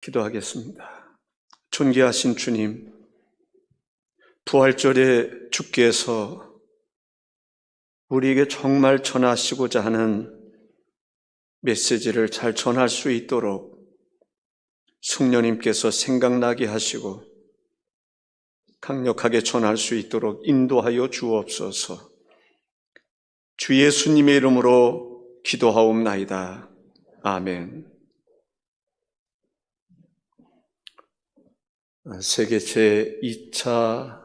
기도하겠습니다. 존귀하신 주님, 부활절에 주께서 우리에게 정말 전하시고자 하는 메시지를 잘 전할 수 있도록 성령님께서 생각나게 하시고 강력하게 전할 수 있도록 인도하여 주옵소서. 주 예수님의 이름으로 기도하옵나이다. 아멘. 세계 제2차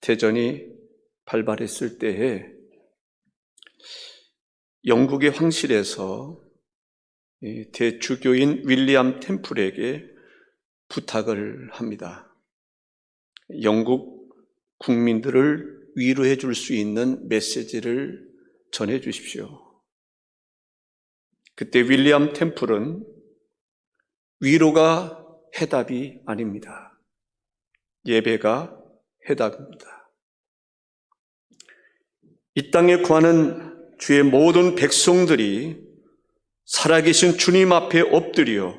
대전이 발발했을 때에 영국의 황실에서 대주교인 윌리엄 템플에게 부탁을 합니다. 영국 국민들을 위로해 줄 수 있는 메시지를 전해 주십시오. 그때 윌리엄 템플은 위로가 해답이 아닙니다. 예배가 해답입니다. 이 땅에 구하는 주의 모든 백성들이 살아계신 주님 앞에 엎드려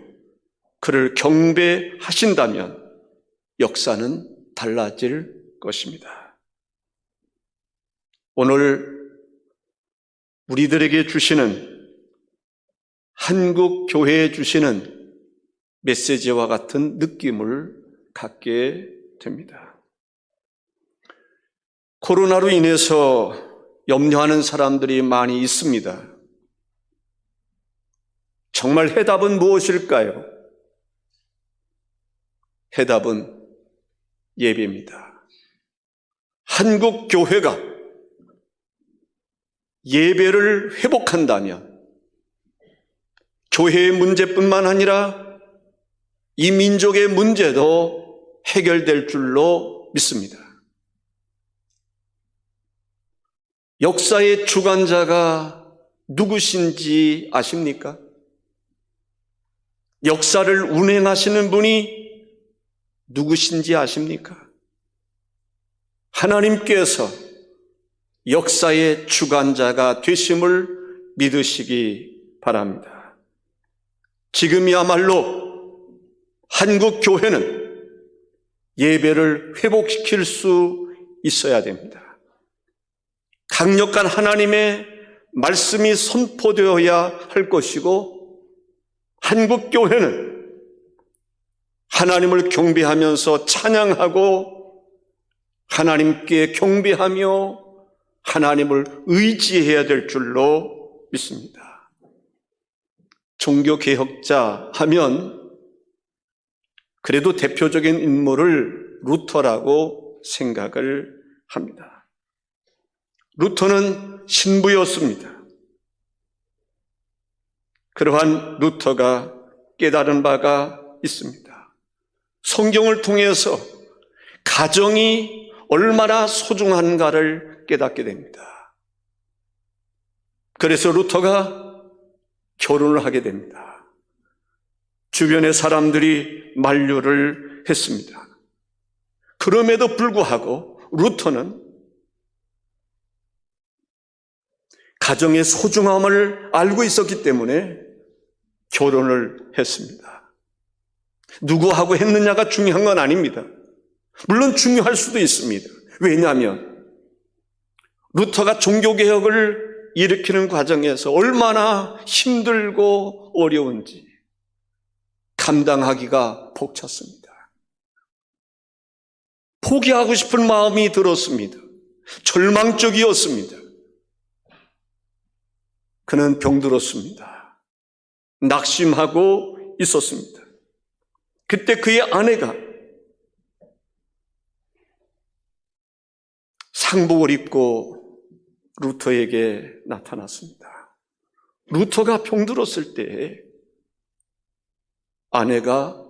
그를 경배하신다면 역사는 달라질 것입니다. 오늘 우리들에게 주시는, 한국 교회에 주시는 메시지와 같은 느낌을 갖게 됩니다. 코로나로 인해서 염려하는 사람들이 많이 있습니다. 정말 해답은 무엇일까요? 해답은 예배입니다. 한국 교회가 예배를 회복한다면 교회의 문제뿐만 아니라 이 민족의 문제도 해결될 줄로 믿습니다. 역사의 주관자가 누구신지 아십니까? 역사를 운행하시는 분이 누구신지 아십니까? 하나님께서 역사의 주관자가 되심을 믿으시기 바랍니다. 지금이야말로 한국 교회는 예배를 회복시킬 수 있어야 됩니다. 강력한 하나님의 말씀이 선포되어야 할 것이고, 한국 교회는 하나님을 경배하면서 찬양하고 하나님께 경배하며 하나님을 의지해야 될 줄로 믿습니다. 종교개혁자 하면 그래도 대표적인 인물을 루터라고 생각을 합니다. 루터는 신부였습니다. 그러한 루터가 깨달은 바가 있습니다. 성경을 통해서 가정이 얼마나 소중한가를 깨닫게 됩니다. 그래서 루터가 결혼을 하게 됩니다. 주변의 사람들이 만류를 했습니다. 그럼에도 불구하고 루터는 가정의 소중함을 알고 있었기 때문에 결혼을 했습니다. 누구하고 했느냐가 중요한 건 아닙니다. 물론 중요할 수도 있습니다. 왜냐하면 루터가 종교개혁을 일으키는 과정에서 얼마나 힘들고 어려운지 감당하기가 벅찼습니다. 포기하고 싶은 마음이 들었습니다. 절망적이었습니다. 그는 병들었습니다. 낙심하고 있었습니다. 그때 그의 아내가 상복을 입고 루터에게 나타났습니다. 루터가 병들었을 때 아내가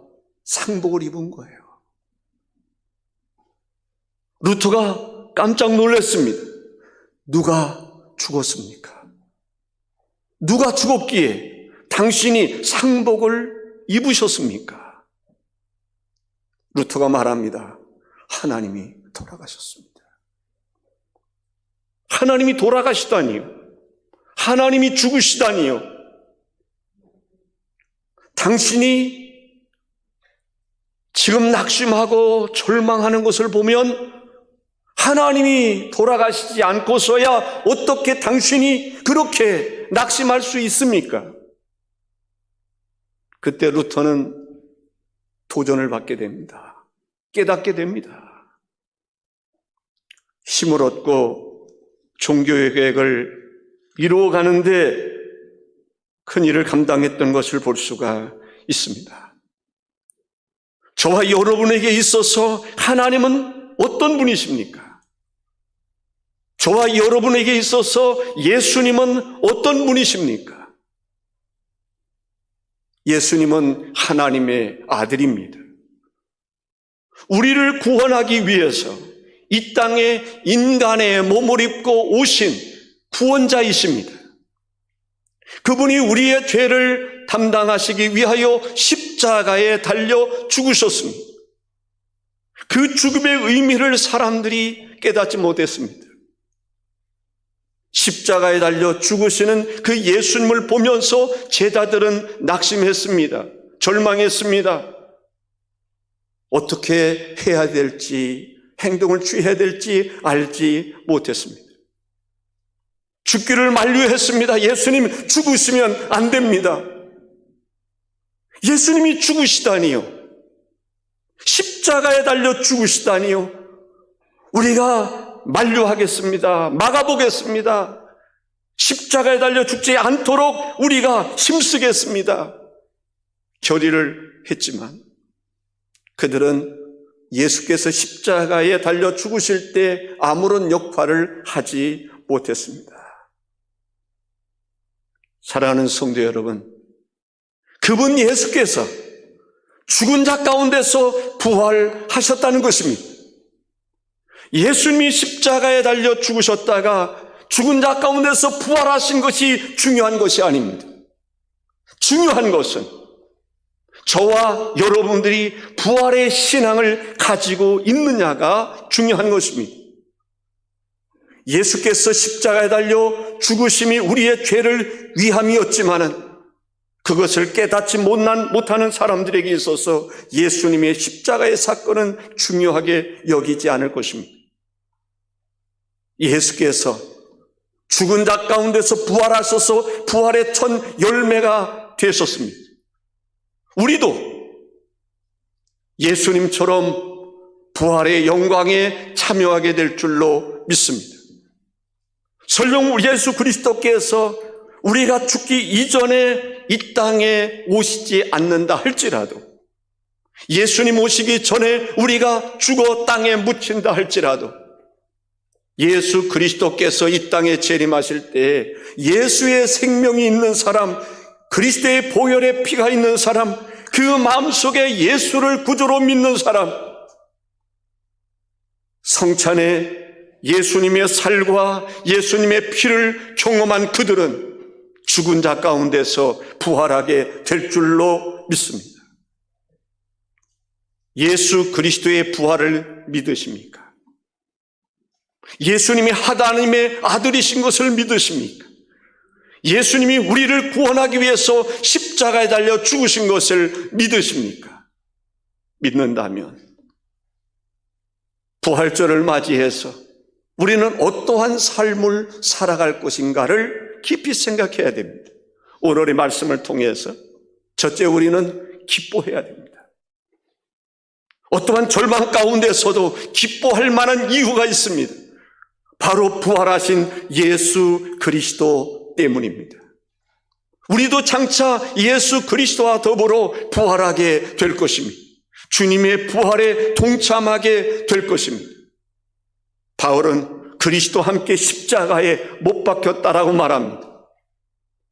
상복을 입은 거예요. 루터가 깜짝 놀랐습니다. 누가 죽었습니까? 누가 죽었기에 당신이 상복을 입으셨습니까? 루터가 말합니다. 하나님이 돌아가셨습니다. 하나님이 돌아가시다니요. 하나님이 죽으시다니요. 당신이 지금 낙심하고 절망하는 것을 보면 하나님이 돌아가시지 않고서야 어떻게 당신이 그렇게 낙심할 수 있습니까? 그때 루터는 도전을 받게 됩니다. 깨닫게 됩니다. 힘을 얻고 종교의 계획을 이루어가는데 큰 일을 감당했던 것을 볼 수가 있습니다. 저와 여러분에게 있어서 하나님은 어떤 분이십니까? 저와 여러분에게 있어서 예수님은 어떤 분이십니까? 예수님은 하나님의 아들입니다. 우리를 구원하기 위해서 이 땅에 인간의 몸을 입고 오신 구원자이십니다. 그분이 우리의 죄를 담당하시기 위하여 십자가에 달려 죽으셨습니다. 그 죽음의 의미를 사람들이 깨닫지 못했습니다. 십자가에 달려 죽으시는 그 예수님을 보면서 제자들은 낙심했습니다. 절망했습니다. 어떻게 해야 될지, 행동을 취해야 될지 알지 못했습니다. 죽기를 만류했습니다. 예수님 죽으시면 안 됩니다. 예수님이 죽으시다니요. 십자가에 달려 죽으시다니요. 우리가 만류하겠습니다. 막아보겠습니다. 십자가에 달려 죽지 않도록 우리가 힘쓰겠습니다. 결의를 했지만 그들은 예수께서 십자가에 달려 죽으실 때 아무런 역할을 하지 못했습니다. 사랑하는 성도 여러분, 그분 예수께서 죽은 자 가운데서 부활하셨다는 것입니다. 예수님이 십자가에 달려 죽으셨다가 죽은 자 가운데서 부활하신 것이 중요한 것이 아닙니다. 중요한 것은 저와 여러분들이 부활의 신앙을 가지고 있느냐가 중요한 것입니다. 예수께서 십자가에 달려 죽으심이 우리의 죄를 위함이었지만은 그것을 깨닫지 못하는 사람들에게 있어서 예수님의 십자가의 사건은 중요하게 여기지 않을 것입니다. 예수께서 죽은 자 가운데서 부활하셔서 부활의 첫 열매가 되셨습니다. 우리도 예수님처럼 부활의 영광에 참여하게 될 줄로 믿습니다. 설령 예수 그리스도께서 우리가 죽기 이전에 이 땅에 오시지 않는다 할지라도, 예수님 오시기 전에 우리가 죽어 땅에 묻힌다 할지라도, 예수 그리스도께서 이 땅에 재림하실 때 예수의 생명이 있는 사람, 그리스도의 보혈의 피가 있는 사람, 그 마음속에 예수를 구주로 믿는 사람, 성찬에 예수님의 살과 예수님의 피를 경험한 그들은 죽은 자 가운데서 부활하게 될 줄로 믿습니다. 예수 그리스도의 부활을 믿으십니까? 예수님이 하나님의 아들이신 것을 믿으십니까? 예수님이 우리를 구원하기 위해서 십자가에 달려 죽으신 것을 믿으십니까? 믿는다면 부활절을 맞이해서 우리는 어떠한 삶을 살아갈 것인가를 깊이 생각해야 됩니다. 오늘의 말씀을 통해서 첫째, 우리는 기뻐해야 됩니다. 어떠한 절망 가운데서도 기뻐할 만한 이유가 있습니다. 바로 부활하신 예수 그리스도 때문입니다. 우리도 장차 예수 그리스도와 더불어 부활하게 될 것입니다. 주님의 부활에 동참하게 될 것입니다. 바울은 그리스도와 함께 십자가에 못 박혔다라고 말합니다.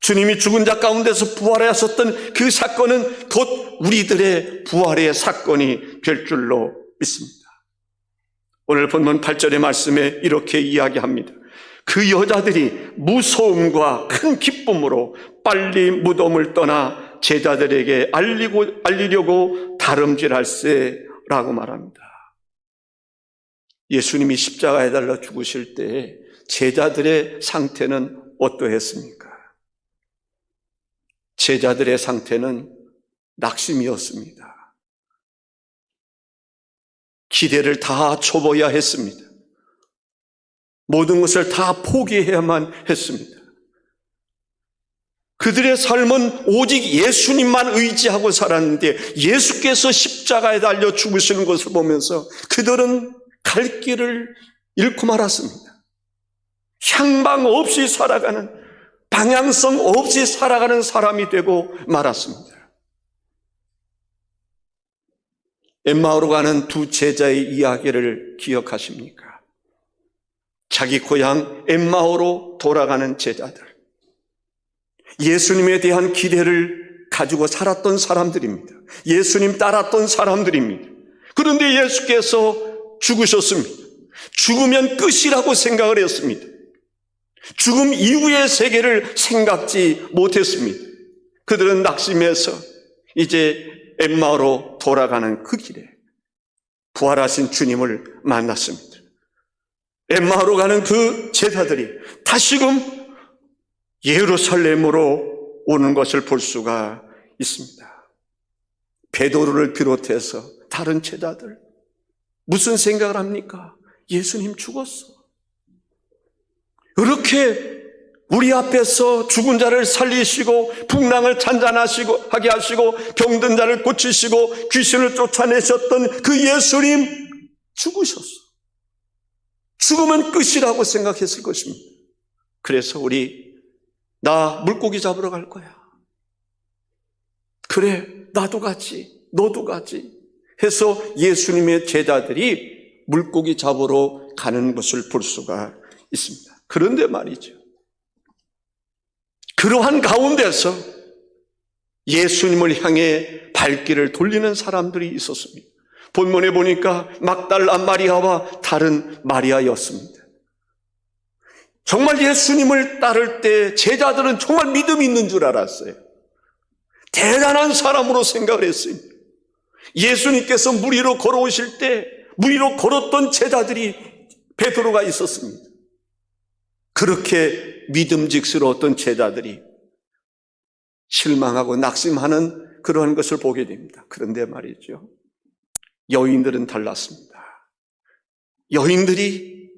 주님이 죽은 자 가운데서 부활하셨던 그 사건은 곧 우리들의 부활의 사건이 될 줄로 믿습니다. 오늘 본문 8절의 말씀에 이렇게 이야기합니다. 그 여자들이 무서움과 큰 기쁨으로 빨리 무덤을 떠나 제자들에게 알리려고 다름질할세라고 말합니다. 예수님이 십자가에 달려 죽으실 때 제자들의 상태는 어떠했습니까? 제자들의 상태는 낙심이었습니다. 기대를 다 접어야 했습니다. 모든 것을 다 포기해야만 했습니다. 그들의 삶은 오직 예수님만 의지하고 살았는데 예수께서 십자가에 달려 죽으시는 것을 보면서 그들은 갈 길을 잃고 말았습니다. 향방 없이 살아가는, 방향성 없이 살아가는 사람이 되고 말았습니다. 엠마오로 가는 두 제자의 이야기를 기억하십니까? 자기 고향 엠마오로 돌아가는 제자들, 예수님에 대한 기대를 가지고 살았던 사람들입니다. 예수님 따랐던 사람들입니다. 그런데 예수께서 죽으셨습니다. 죽으면 끝이라고 생각을 했습니다. 죽음 이후의 세계를 생각지 못했습니다. 그들은 낙심해서 이제 엠마오로 돌아가는 그 길에 부활하신 주님을 만났습니다. 엠마오로 가는 그 제자들이 다시금 예루살렘으로 오는 것을 볼 수가 있습니다. 베드로를 비롯해서 다른 제자들 무슨 생각을 합니까? 예수님 죽었어. 이렇게 우리 앞에서 죽은 자를 살리시고 풍랑을 잔잔하게 하시고 병든 자를 고치시고 귀신을 쫓아내셨던 그 예수님 죽으셨어. 죽으면 끝이라고 생각했을 것입니다. 그래서 나 물고기 잡으러 갈 거야. 그래, 나도 가지, 너도 가지 해서 예수님의 제자들이 물고기 잡으러 가는 것을 볼 수가 있습니다. 그런데 말이죠, 그러한 가운데서 예수님을 향해 발길을 돌리는 사람들이 있었습니다. 본문에 보니까 막달라 마리아와 다른 마리아였습니다. 정말 예수님을 따를 때 제자들은 정말 믿음이 있는 줄 알았어요. 대단한 사람으로 생각을 했어요. 예수님께서 물 위로 걸어오실 때 물 위로 걸었던 제자들이 베드로가 있었습니다. 그렇게 믿음직스러웠던 제자들이 실망하고 낙심하는 그러한 것을 보게 됩니다. 그런데 말이죠, 여인들은 달랐습니다. 여인들이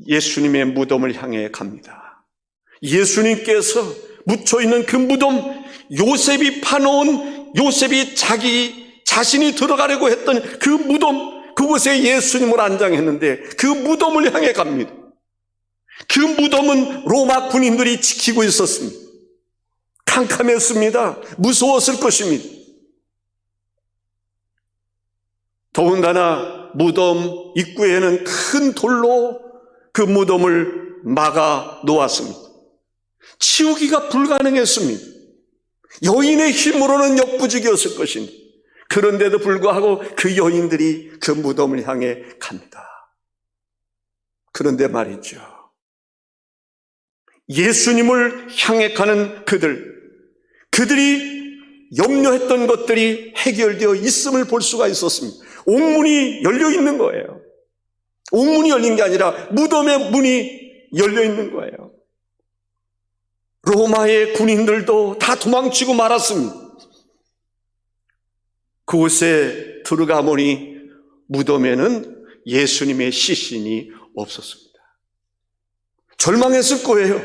예수님의 무덤을 향해 갑니다. 예수님께서 묻혀있는 그 무덤, 요셉이 파놓은, 요셉이 자신이 들어가려고 했던 그 무덤, 그곳에 예수님을 안장했는데 그 무덤을 향해 갑니다. 그 무덤은 로마 군인들이 지키고 있었습니다. 캄캄했습니다. 무서웠을 것입니다. 더군다나 무덤 입구에는 큰 돌로 그 무덤을 막아 놓았습니다. 치우기가 불가능했습니다. 여인의 힘으로는 역부족이었을 것입니다. 그런데도 불구하고 그 여인들이 그 무덤을 향해 갑니다. 그런데 말이죠, 예수님을 향해 가는 그들이 염려했던 것들이 해결되어 있음을 볼 수가 있었습니다. 옥문이 열려 있는 거예요. 옥문이 열린 게 아니라 무덤의 문이 열려 있는 거예요. 로마의 군인들도 다 도망치고 말았습니다. 그곳에 들어가 보니 무덤에는 예수님의 시신이 없었습니다. 절망했을 거예요.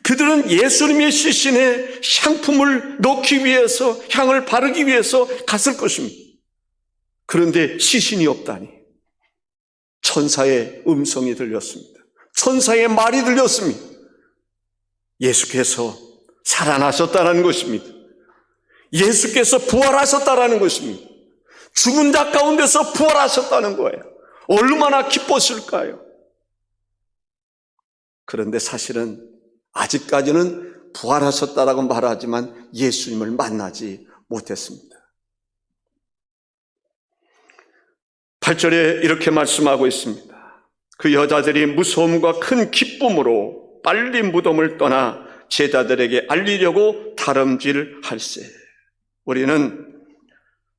그들은 예수님의 시신에 향품을 넣기 위해서, 향을 바르기 위해서 갔을 것입니다. 그런데 시신이 없다니 천사의 음성이 들렸습니다. 천사의 말이 들렸습니다. 예수께서 살아나셨다는 것입니다. 예수께서 부활하셨다는 것입니다. 죽은 자 가운데서 부활하셨다는 거예요. 얼마나 기뻤을까요? 그런데 사실은 아직까지는 부활하셨다라고 말하지만 예수님을 만나지 못했습니다. 8절에 이렇게 말씀하고 있습니다. 그 여자들이 무서움과 큰 기쁨으로 빨리 무덤을 떠나 제자들에게 알리려고 다름질할세. 우리는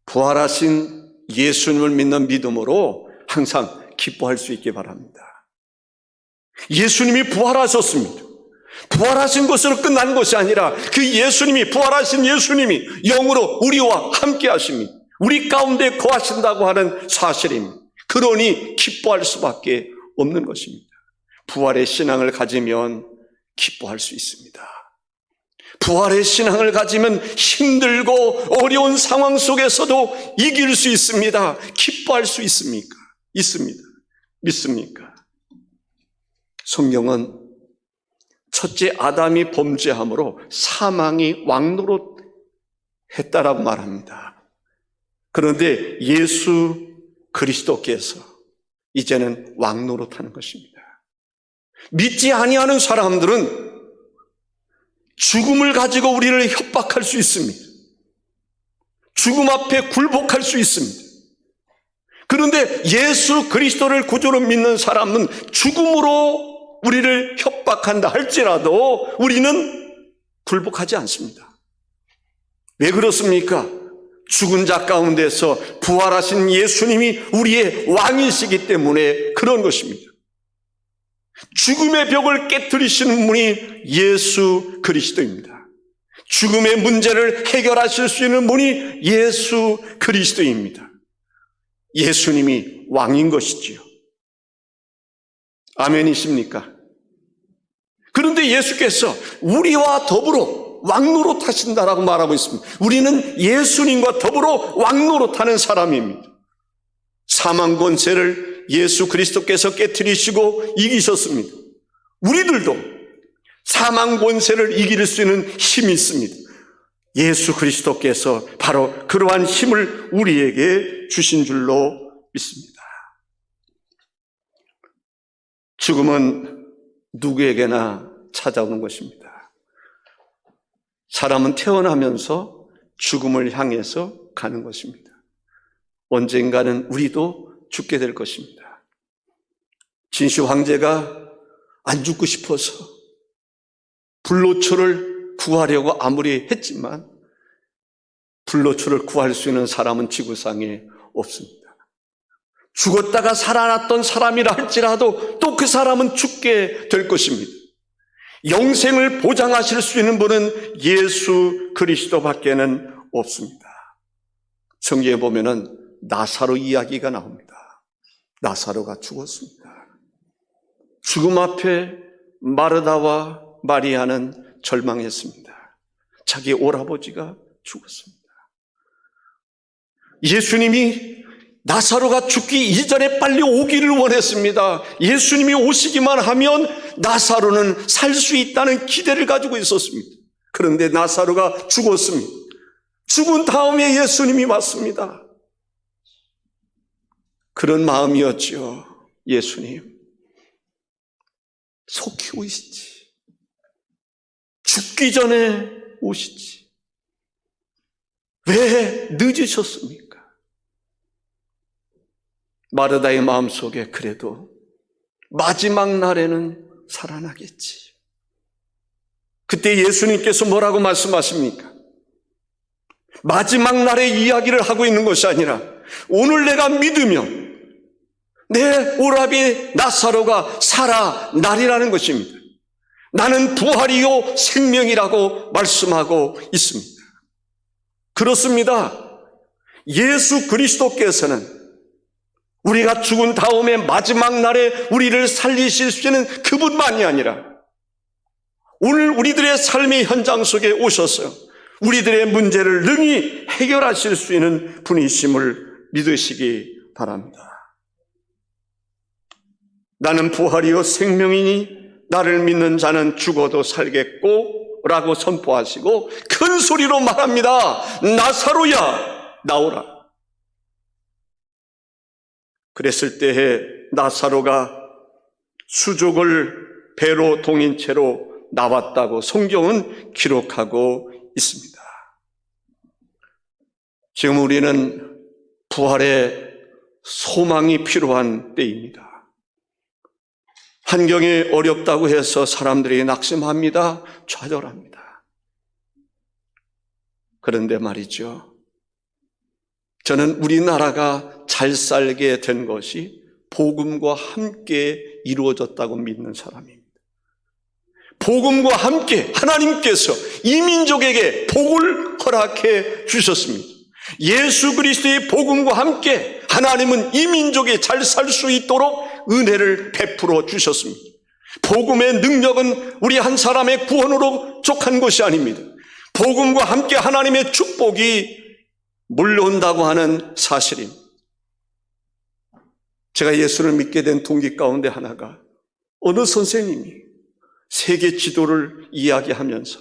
부활하신 예수님을 믿는 믿음으로 항상 기뻐할 수 있기 바랍니다. 예수님이 부활하셨습니다. 부활하신 것으로 끝난 것이 아니라 그 예수님이, 부활하신 예수님이 영으로 우리와 함께 하십니다. 우리 가운데 거하신다고 하는 사실입니다. 그러니 기뻐할 수밖에 없는 것입니다. 부활의 신앙을 가지면 기뻐할 수 있습니다. 부활의 신앙을 가지면 힘들고 어려운 상황 속에서도 이길 수 있습니다. 기뻐할 수 있습니까? 있습니다. 믿습니까? 성경은 첫째 아담이 범죄함으로 사망이 왕노릇했다라고 말합니다. 그런데 예수 그리스도께서 이제는 왕노릇하는 것입니다. 믿지 아니하는 사람들은 죽음을 가지고 우리를 협박할 수 있습니다. 죽음 앞에 굴복할 수 있습니다. 그런데 예수 그리스도를 구주로 믿는 사람은 죽음으로 우리를 협박한다 할지라도 우리는 굴복하지 않습니다. 왜 그렇습니까? 죽은 자 가운데서 부활하신 예수님이 우리의 왕이시기 때문에 그런 것입니다. 죽음의 벽을 깨뜨리시는 분이 예수 그리스도입니다. 죽음의 문제를 해결하실 수 있는 분이 예수 그리스도입니다. 예수님이 왕인 것이지요. 아멘이십니까? 그런데 예수께서 우리와 더불어 왕노릇하신다라고 말하고 있습니다. 우리는 예수님과 더불어 왕노릇하는 사람입니다. 사망 권세를 예수 그리스도께서 깨뜨리시고 이기셨습니다. 우리들도 사망 권세를 이길 수 있는 힘이 있습니다. 예수 그리스도께서 바로 그러한 힘을 우리에게 주신 줄로 믿습니다. 죽음은 누구에게나 찾아오는 것입니다. 사람은 태어나면서 죽음을 향해서 가는 것입니다. 언젠가는 우리도 죽게 될 것입니다. 진시 황제가 안 죽고 싶어서 불로초를 구하려고 아무리 했지만 불로초를 구할 수 있는 사람은 지구상에 없습니다. 죽었다가 살아났던 사람이라 할지라도 또 그 사람은 죽게 될 것입니다. 영생을 보장하실 수 있는 분은 예수 그리스도밖에는 없습니다. 성경에 보면은 나사로 이야기가 나옵니다. 나사로가 죽었습니다. 죽음 앞에 마르다와 마리아는 절망했습니다. 자기 오라버지가 죽었습니다. 예수님이 나사로가 죽기 이전에 빨리 오기를 원했습니다. 예수님이 오시기만 하면 나사로는 살 수 있다는 기대를 가지고 있었습니다. 그런데 나사로가 죽었습니다. 죽은 다음에 예수님이 왔습니다. 그런 마음이었죠. 예수님, 속히 오시지. 죽기 전에 오시지. 왜 늦으셨습니까? 마르다의 마음속에 그래도 마지막 날에는 살아나겠지. 그때 예수님께서 뭐라고 말씀하십니까? 마지막 날의 이야기를 하고 있는 것이 아니라 오늘 내가 믿으면 내 오라비 나사로가 살아나리라는 것입니다. 나는 부활이요 생명이라고 말씀하고 있습니다. 그렇습니다. 예수 그리스도께서는 우리가 죽은 다음에 마지막 날에 우리를 살리실 수 있는 그분만이 아니라 오늘 우리들의 삶의 현장 속에 오셔서 우리들의 문제를 능히 해결하실 수 있는 분이심을 믿으시기 바랍니다. 나는 부활이요 생명이니 나를 믿는 자는 죽어도 살겠고 라고 선포하시고 큰 소리로 말합니다. 나사로야 나오라. 그랬을 때에 나사로가 수족을 배로 동인 채로 나왔다고 성경은 기록하고 있습니다. 지금 우리는 부활의 소망이 필요한 때입니다. 환경이 어렵다고 해서 사람들이 낙심합니다. 좌절합니다. 그런데 말이죠. 저는 우리나라가 잘 살게 된 것이 복음과 함께 이루어졌다고 믿는 사람입니다. 복음과 함께 하나님께서 이민족에게 복을 허락해 주셨습니다. 예수 그리스도의 복음과 함께 하나님은 이민족이 잘 살 수 있도록 은혜를 베풀어 주셨습니다. 복음의 능력은 우리 한 사람의 구원으로 족한 것이 아닙니다. 복음과 함께 하나님의 축복이 몰려온다고 하는 사실입니다. 제가 예수를 믿게 된 동기 가운데 하나가 어느 선생님이 세계 지도를 이야기하면서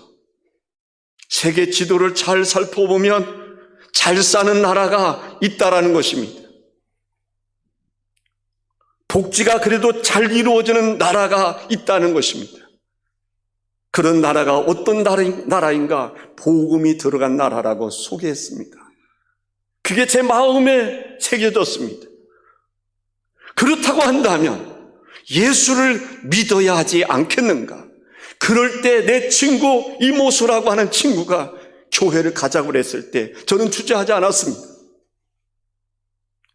세계 지도를 잘 살펴보면 잘 사는 나라가 있다라는 것입니다. 복지가 그래도 잘 이루어지는 나라가 있다는 것입니다. 그런 나라가 어떤 나라인가? 복음이 들어간 나라라고 소개했습니다. 그게 제 마음에 새겨졌습니다. 그렇다고 한다면 예수를 믿어야 하지 않겠는가? 그럴 때 내 친구 이모수라고 하는 친구가 교회를 가자고 그랬을 때 저는 주저하지 않았습니다.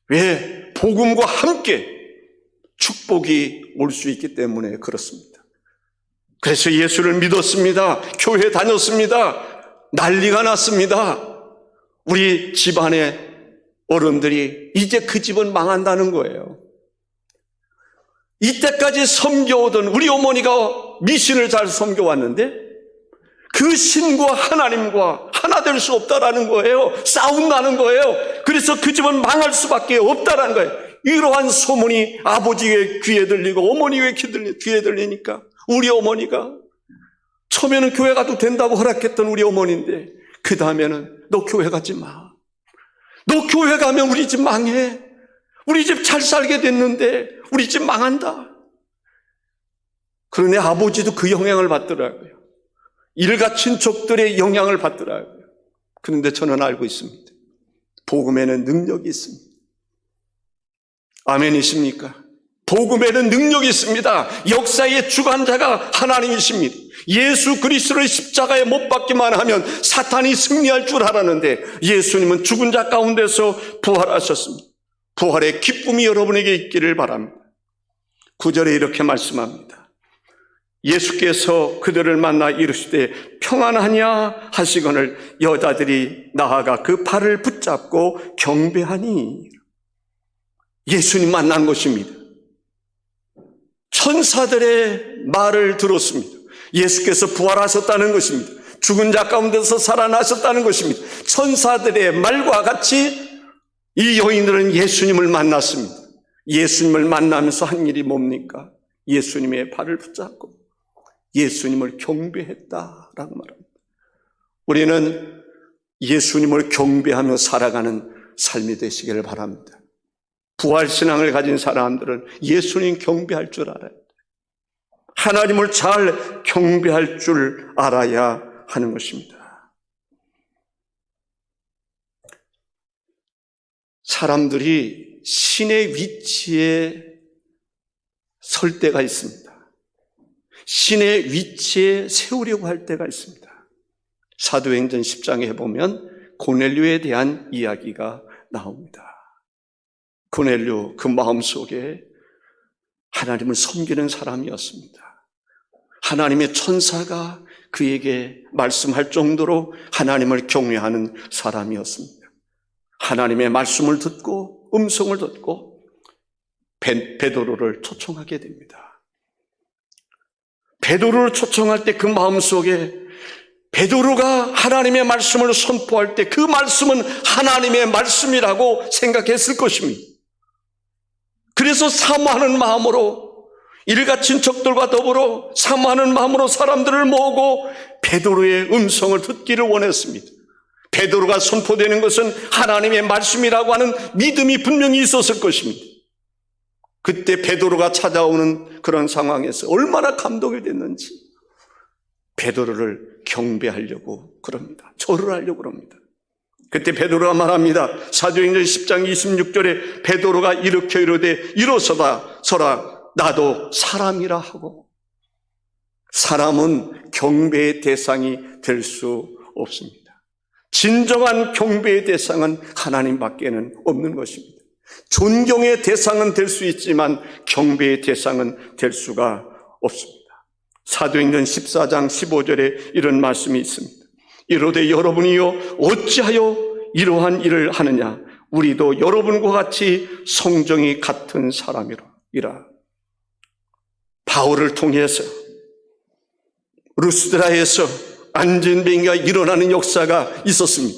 왜? 복음과 함께 축복이 올 수 있기 때문에 그렇습니다. 그래서 예수를 믿었습니다. 교회 다녔습니다. 난리가 났습니다. 우리 집안의 어른들이 이제 그 집은 망한다는 거예요. 이때까지 섬겨오던 우리 어머니가 미신을 잘 섬겨왔는데 그 신과 하나님과 하나 될 수 없다라는 거예요. 싸운다는 거예요. 그래서 그 집은 망할 수밖에 없다라는 거예요. 이러한 소문이 아버지의 귀에 들리고 어머니의 귀에 들리니까 우리 어머니가 처음에는 교회 가도 된다고 허락했던 우리 어머니인데 그 다음에는 너 교회 가지 마. 너 교회 가면 우리 집 망해. 우리 집 잘 살게 됐는데 우리 집 망한다. 그러니 아버지도 그 영향을 받더라고요. 일가 친척들의 영향을 받더라고요. 그런데 저는 알고 있습니다. 복음에는 능력이 있습니다. 아멘이십니까? 복음에는 능력이 있습니다. 역사의 주관자가 하나님이십니다. 예수 그리스도의 십자가에 못 박기만 하면 사탄이 승리할 줄 알았는데 예수님은 죽은 자 가운데서 부활하셨습니다. 부활의 기쁨이 여러분에게 있기를 바랍니다. 9절에 이렇게 말씀합니다. 예수께서 그들을 만나 이르시되 평안하냐 하시거늘 여자들이 나아가 그 발을 붙잡고 경배하니. 예수님 만난 것입니다. 천사들의 말을 들었습니다. 예수께서 부활하셨다는 것입니다. 죽은 자 가운데서 살아나셨다는 것입니다. 천사들의 말과 같이 이 여인들은 예수님을 만났습니다. 예수님을 만나면서 한 일이 뭡니까? 예수님의 발을 붙잡고 예수님을 경배했다라고 말합니다. 우리는 예수님을 경배하며 살아가는 삶이 되시기를 바랍니다. 부활신앙을 가진 사람들은 예수님 경배할 줄 알아야 돼요. 하나님을 잘 경배할 줄 알아야 하는 것입니다. 사람들이 신의 위치에 설 때가 있습니다. 신의 위치에 세우려고 할 때가 있습니다. 사도행전 10장에 보면 고넬료에 대한 이야기가 나옵니다. 고넬료 그 마음속에 하나님을 섬기는 사람이었습니다. 하나님의 천사가 그에게 말씀할 정도로 하나님을 경외하는 사람이었습니다. 하나님의 말씀을 듣고 음성을 듣고 베드로를 초청하게 됩니다. 베드로를 초청할 때 그 마음속에 베드로가 하나님의 말씀을 선포할 때 그 말씀은 하나님의 말씀이라고 생각했을 것입니다. 그래서 사모하는 마음으로 일가 친척들과 더불어 사모하는 마음으로 사람들을 모으고 베드로의 음성을 듣기를 원했습니다. 베드로가 선포되는 것은 하나님의 말씀이라고 하는 믿음이 분명히 있었을 것입니다. 그때 베드로가 찾아오는 그런 상황에서 얼마나 감동이 됐는지 베드로를 경배하려고 그럽니다. 절을 하려고 그럽니다. 그때 베드로가 말합니다. 사도행전 10장 26절에 베드로가 이렇게 이르되 일어서라 나도 사람이라 하고. 사람은 경배의 대상이 될 수 없습니다. 진정한 경배의 대상은 하나님밖에는 없는 것입니다. 존경의 대상은 될 수 있지만 경배의 대상은 될 수가 없습니다. 사도행전 14장 15절에 이런 말씀이 있습니다. 이르되 여러분이요 어찌하여 이러한 일을 하느냐? 우리도 여러분과 같이 성정이 같은 사람이라. 바울을 통해서 루스드라에서 안전뱅이가 일어나는 역사가 있었습니다.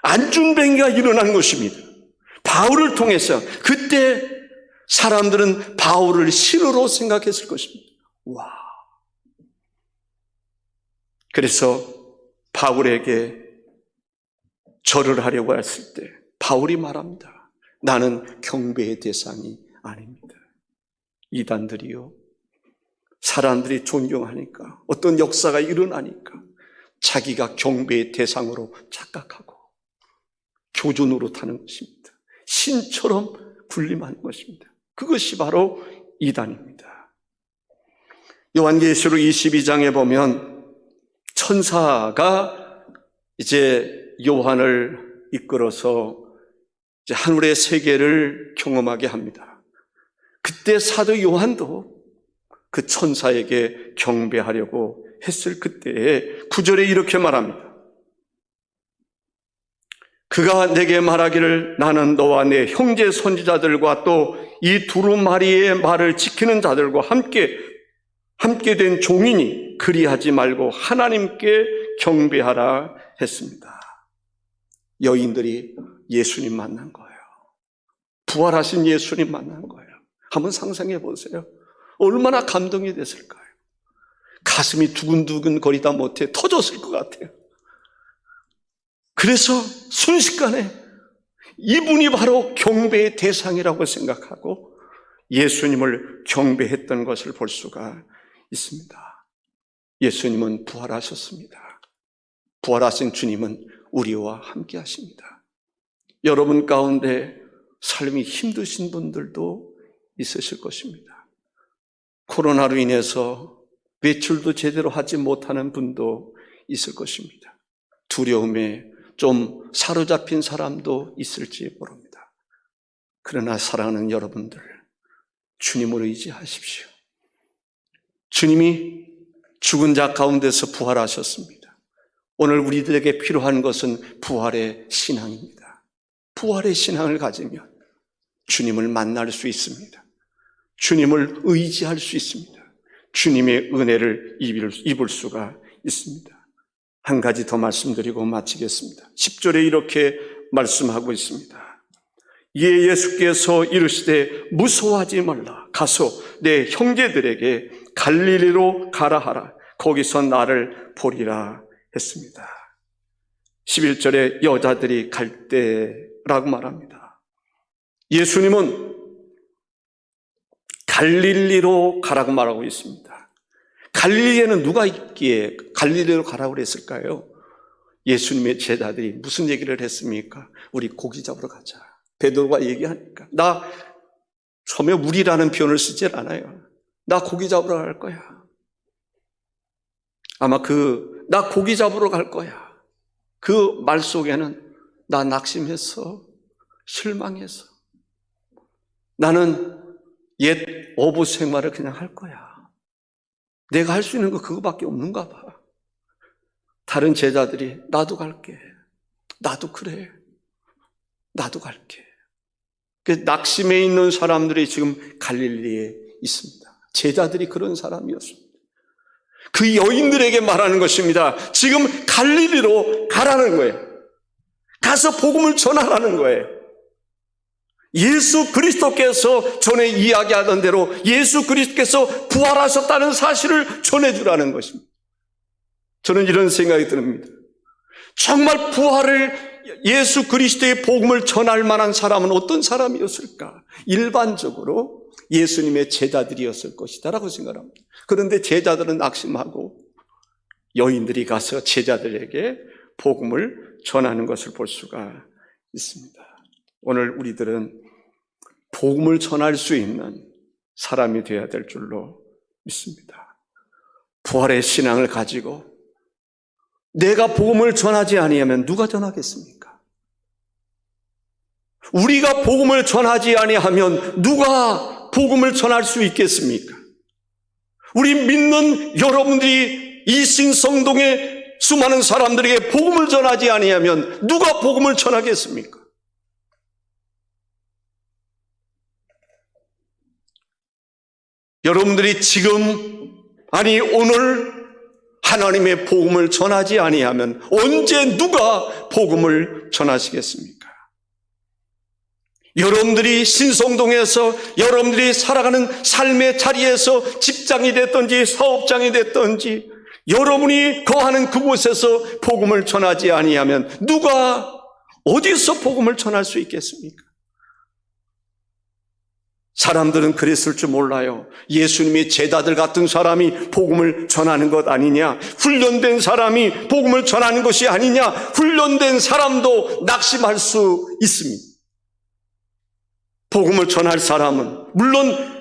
안전뱅이가 일어난 것입니다. 바울을 통해서. 그때 사람들은 바울을 신으로 생각했을 것입니다. 와. 그래서 바울에게 절을 하려고 했을 때 바울이 말합니다. 나는 경배의 대상이 아닙니다. 이단들이요, 사람들이 존경하니까, 어떤 역사가 일어나니까 자기가 경배의 대상으로 착각하고 교준으로 타는 것입니다. 신처럼 군림하는 것입니다. 그것이 바로 이단입니다. 요한계시록 22장에 보면 천사가 이제 요한을 이끌어서 이제 하늘의 세계를 경험하게 합니다. 그때 사도 요한도 그 천사에게 경배하려고 했을 그때에 9절에 이렇게 말합니다. 그가 내게 말하기를 나는 너와 내 형제 선지자들과 또 이 두루마리의 말을 지키는 자들과 함께 된 종이니 그리하지 말고 하나님께 경배하라 했습니다. 여인들이 예수님 만난 거예요. 부활하신 예수님 만난 거예요. 한번 상상해 보세요. 얼마나 감동이 됐을까요? 가슴이 두근두근 거리다 못해 터졌을 것 같아요. 그래서 순식간에 이분이 바로 경배의 대상이라고 생각하고 예수님을 경배했던 것을 볼 수가 있습니다. 예수님은 부활하셨습니다. 부활하신 주님은 우리와 함께 하십니다. 여러분 가운데 삶이 힘드신 분들도 있으실 것입니다. 코로나로 인해서 외출도 제대로 하지 못하는 분도 있을 것입니다. 두려움에 좀 사로잡힌 사람도 있을지 모릅니다. 그러나 사랑하는 여러분들, 주님을 의지하십시오. 주님이 죽은 자 가운데서 부활하셨습니다. 오늘 우리들에게 필요한 것은 부활의 신앙입니다. 부활의 신앙을 가지면 주님을 만날 수 있습니다. 주님을 의지할 수 있습니다. 주님의 은혜를 입을 수가 있습니다. 한 가지 더 말씀드리고 마치겠습니다. 10절에 이렇게 말씀하고 있습니다. 이에 예수께서 이르시되 무서워하지 말라. 가서 내 형제들에게 갈릴리로 가라 하라. 거기서 나를 보리라 했습니다. 11절에 여자들이 갈 때라고 말합니다. 예수님은 갈릴리로 가라고 말하고 있습니다. 갈릴리에는 누가 있기에 갈릴리로 가라고 그랬을까요? 예수님의 제자들이 무슨 얘기를 했습니까? 우리 고기 잡으러 가자. 베드로가 얘기하니까 나 처음에 우리라는 표현을 쓰질 않아요. 나 고기 잡으러 갈 거야. 아마 나 고기 잡으러 갈 거야. 그 말 속에는 나 낙심했어. 실망했어. 나는 옛 어부 생활을 그냥 할 거야. 내가 할 수 있는 거 그거밖에 없는가 봐. 다른 제자들이 나도 갈게. 나도 그래. 나도 갈게. 낙심해 있는 사람들이 지금 갈릴리에 있습니다. 제자들이 그런 사람이었습니다. 그 여인들에게 말하는 것입니다. 지금 갈릴리로 가라는 거예요. 가서 복음을 전하라는 거예요. 예수 그리스도께서 전에 이야기하던 대로 예수 그리스도께서 부활하셨다는 사실을 전해주라는 것입니다. 저는 이런 생각이 듭니다. 정말 부활을 예수 그리스도의 복음을 전할 만한 사람은 어떤 사람이었을까? 일반적으로 예수님의 제자들이었을 것이다라고 생각합니다. 그런데 제자들은 낙심하고 여인들이 가서 제자들에게 복음을 전하는 것을 볼 수가 있습니다. 오늘 우리들은 복음을 전할 수 있는 사람이 되어야 될 줄로 믿습니다. 부활의 신앙을 가지고 내가 복음을 전하지 아니하면 누가 전하겠습니까? 우리가 복음을 전하지 아니하면 누가 복음을 전할 수 있겠습니까? 우리 믿는 여러분들이 이 신성동의 수많은 사람들에게 복음을 전하지 아니하면 누가 복음을 전하겠습니까? 여러분들이 지금, 아니 오늘 하나님의 복음을 전하지 아니하면 언제 누가 복음을 전하시겠습니까? 여러분들이 신성동에서 여러분들이 살아가는 삶의 자리에서 직장이 됐든지 사업장이 됐든지 여러분이 거하는 그곳에서 복음을 전하지 아니하면 누가 어디서 복음을 전할 수 있겠습니까? 사람들은 그랬을 줄 몰라요. 예수님이 제자들 같은 사람이 복음을 전하는 것 아니냐, 훈련된 사람이 복음을 전하는 것이 아니냐, 훈련된 사람도 낙심할 수 있습니다. 복음을 전할 사람은 물론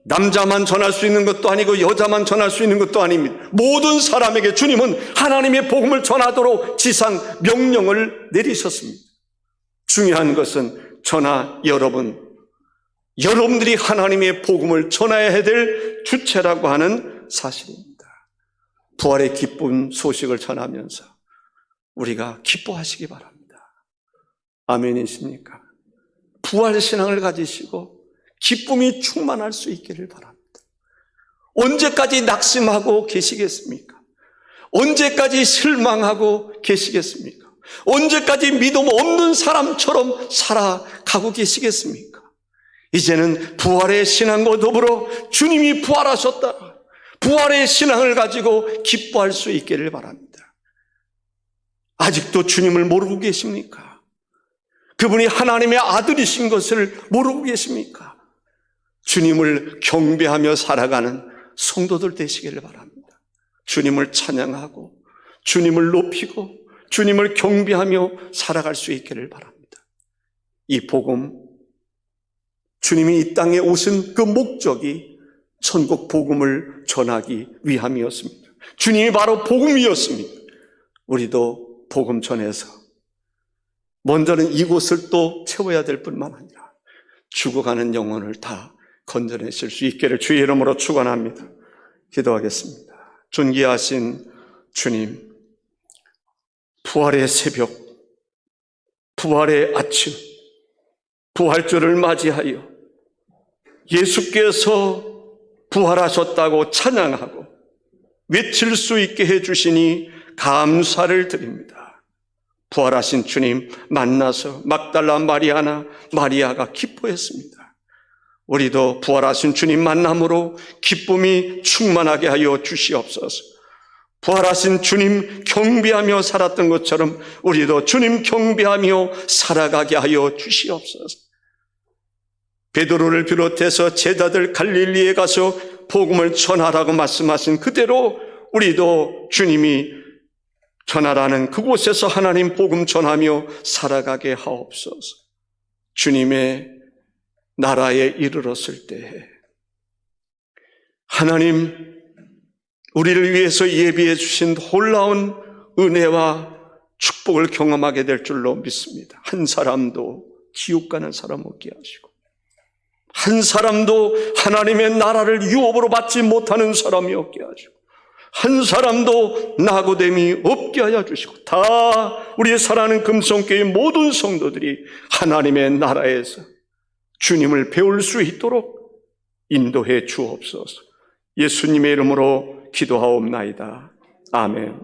남자만 전할 수 있는 것도 아니고 여자만 전할 수 있는 것도 아닙니다. 모든 사람에게 주님은 하나님의 복음을 전하도록 지상 명령을 내리셨습니다. 중요한 것은 저나 여러분들이 하나님의 복음을 전해야 될 주체라고 하는 사실입니다. 부활의 기쁜 소식을 전하면서 우리가 기뻐하시기 바랍니다. 아멘이십니까? 부활 신앙을 가지시고 기쁨이 충만할 수 있기를 바랍니다. 언제까지 낙심하고 계시겠습니까? 언제까지 실망하고 계시겠습니까? 언제까지 믿음 없는 사람처럼 살아가고 계시겠습니까? 이제는 부활의 신앙과 더불어 주님이 부활하셨다, 부활의 신앙을 가지고 기뻐할 수 있기를 바랍니다. 아직도 주님을 모르고 계십니까? 그분이 하나님의 아들이신 것을 모르고 계십니까? 주님을 경배하며 살아가는 성도들 되시기를 바랍니다. 주님을 찬양하고 주님을 높이고 주님을 경배하며 살아갈 수 있기를 바랍니다. 이 복음, 주님이 이 땅에 오신 그 목적이 천국 복음을 전하기 위함이었습니다. 주님이 바로 복음이었습니다. 우리도 복음 전해서 먼저는 이곳을 또 채워야 될 뿐만 아니라 죽어가는 영혼을 다 건져내실 수 있기를 주의 이름으로 축원합니다. 기도하겠습니다. 존귀하신 주님, 부활의 새벽, 부활의 아침, 부활절을 맞이하여 예수께서 부활하셨다고 찬양하고 외칠 수 있게 해주시니 감사를 드립니다. 부활하신 주님 만나서 막달라 마리아가 기뻐했습니다. 우리도 부활하신 주님 만남으로 기쁨이 충만하게 하여 주시옵소서. 부활하신 주님 경배하며 살았던 것처럼 우리도 주님 경배하며 살아가게 하여 주시옵소서. 베드로를 비롯해서 제자들 갈릴리에 가서 복음을 전하라고 말씀하신 그대로 우리도 주님이 전하라는 그곳에서 하나님 복음 전하며 살아가게 하옵소서. 주님의 나라에 이르렀을 때 하나님 우리를 위해서 예비해 주신 놀라운 은혜와 축복을 경험하게 될 줄로 믿습니다. 한 사람도 지옥 가는 사람 없게 하시고 한 사람도 하나님의 나라를 유업으로 받지 못하는 사람이 없게 하시고 한 사람도 낙오됨이 없게 하여 주시고 다 우리 사랑하는 금성교회 모든 성도들이 하나님의 나라에서 주님을 배울 수 있도록 인도해 주옵소서. 예수님의 이름으로 기도하옵나이다. 아멘.